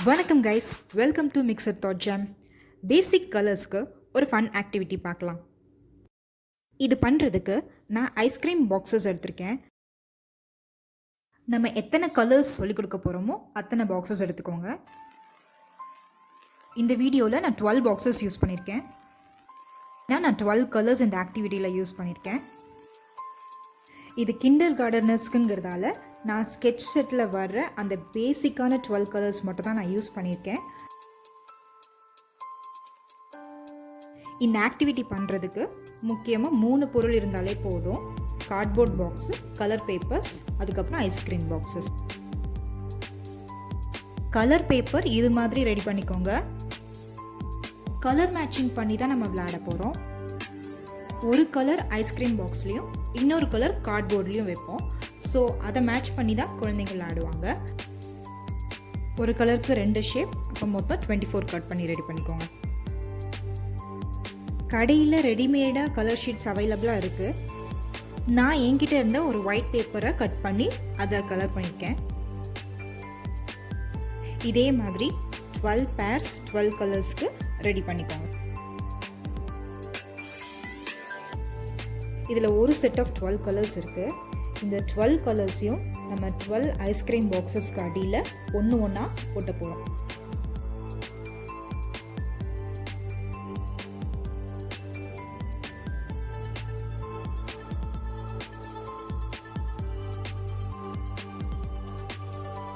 வணக்கம் guys, welcome to mixer that jam. Basic கலர்ஸ்க்கு ஒரு ஃபன் ஆக்டிவிட்டி பார்க்கலாம். இது பண்ணுறதுக்கு நான் ஐஸ்கிரீம் பாக்ஸஸ் எடுத்திருக்கேன். நம்ம எத்தனை கலர்ஸ் சொல்லிக் கொடுக்க போகிறோமோ அத்தனை பாக்ஸஸ் எடுத்துக்கோங்க. இந்த வீடியோவில் நான் 12 பாக்ஸஸ் யூஸ் பண்ணியிருக்கேன். நான் 12 கலர்ஸ் இந்த ஆக்டிவிட்டியில் யூஸ் பண்ணியிருக்கேன். இது கிண்டர் கார்டனர்ஸ்க்குங்கிறதால நான் ஸ்கெட்ச் செட்டில் வர்ற அந்த பேசிக்கான 12 கலர்ஸ் மட்டும் தான் நான் யூஸ் பண்ணியிருக்கேன். இந்த ஆக்டிவிட்டி பண்ணுறதுக்கு முக்கியமாக 3 பொருள் இருந்தாலே போதும். கார்ட்போர்ட் பாக்ஸு, கலர் பேப்பர்ஸ், அதுக்கப்புறம் ஐஸ்கிரீம் பாக்ஸஸ். கலர் பேப்பர் இது மாதிரி ரெடி பண்ணிக்கோங்க. கலர் மேட்சிங் பண்ணி தான் நம்ம விளையாட போகிறோம். ஒரு கலர் ஐஸ்கிரீம் பாக்ஸ்லேயும் இன்னொரு கலர் கார்ட்போர்ட்லேயும் வைப்போம். ஸோ அதை மேட்ச் பண்ணி தான் குழந்தைங்க விளையாடுவாங்க. ஒரு கலருக்கு 2 ஷேப், அப்போ மொத்தம் 24 கட் பண்ணி ரெடி பண்ணிக்கோங்க. கடையில் ரெடிமேடாக கலர் ஷீட்ஸ் அவைலபிளாக இருக்குது. நான் என்கிட்ட இருந்த ஒரு ஒயிட் பேப்பரை கட் பண்ணி அதை கலர் பண்ணியிருக்கேன். இதே மாதிரி 12 பேர்ஸ் 12 கலர்ஸ்க்கு ரெடி பண்ணிக்கோங்க. இதில் ஒரு செட் ஆஃப் 12 கலர்ஸ் இருக்குது. இந்த 12 கலர்ஸையும் நம்ம 12 ஐஸ்கிரீம் பாக்ஸஸ்க்கு அடியில் ஒன்று ஒன்றா போட்ட போகிறோம்.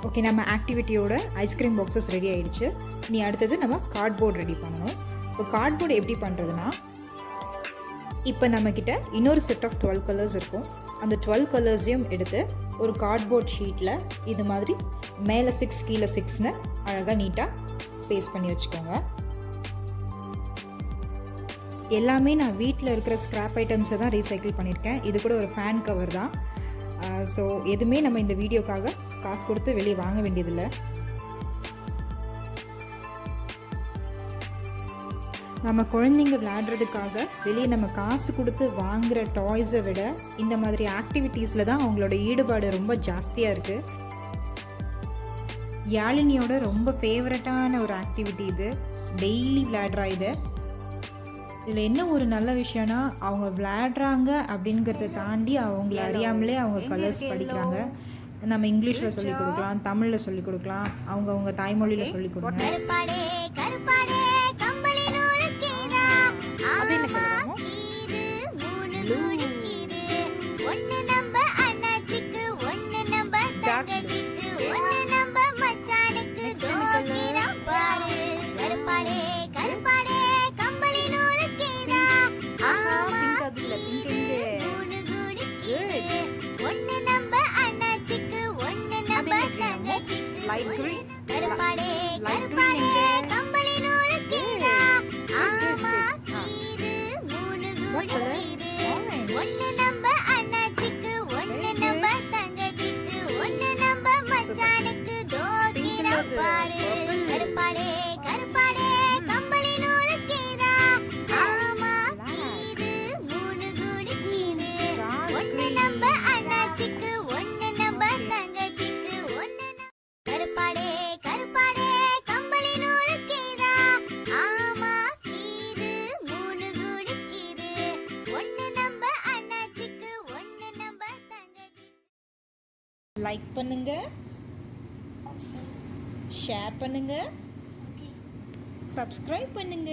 ஓகே, நம்ம ஆக்டிவிட்டியோட ஐஸ்கிரீம் பாக்ஸஸ் ரெடி ஆகிடுச்சு. நீ அடுத்தது நம்ம கார்ட்போர்ட் ரெடி பண்ணணும். இப்போ கார்ட்போர்டு எப்படி பண்ணுறதுனா, இப்போ நம்மக்கிட்ட இன்னொரு செட் ஆஃப் 12 கலர்ஸ் இருக்கும். அந்த 12 கலர்ஸையும் எடுத்து ஒரு கார்ட்போர்ட் ஷீட்டில் இது மாதிரி மேலே 6 கீழே 6ன்னு அழகாக நீட்டாக பேஸ்ட் பண்ணி வச்சுக்கோங்க. எல்லாமே நான் வீட்டில் இருக்கிற ஸ்க்ராப் ஐட்டம்ஸை தான் ரீசைக்கிள் பண்ணியிருக்கேன். இது கூட ஒரு ஃபேன் கவர் தான். ஸோ எதுவுமே நம்ம இந்த வீடியோக்காக காசு கொடுத்து வெளியே வாங்க வேண்டியதில்லை. நம்ம குழந்தைங்க விளையாடுறதுக்காக வெளியே நம்ம காசு கொடுத்து வாங்குகிற டாய்ஸை விட இந்த மாதிரி ஆக்டிவிட்டீஸில் தான் அவங்களோட ஈடுபாடு ரொம்ப ஜாஸ்தியாக இருக்குது. யாழினியோட ரொம்ப ஃபேவரட்டான ஒரு ஆக்டிவிட்டி இது. டெய்லி விளையாடுறா இது. இதில் என்ன ஒரு நல்ல விஷயம்னா, அவங்க விளையாடுறாங்க அப்படிங்கிறத தாண்டி அவங்கள அறியாமலே அவங்க கலர்ஸ் படிக்கிறாங்க. நம்ம இங்கிலீஷில் சொல்லிக் கொடுக்கலாம், தமிழில் சொல்லிக் கொடுக்கலாம், அவங்க தாய்மொழியில் சொல்லிக் கொடுக்கலாம். Light green. Light green what color? Like பண்ணுங்க, ஷேர் பண்ணுங்க, சப்ஸ்கிரைப் பண்ணுங்க.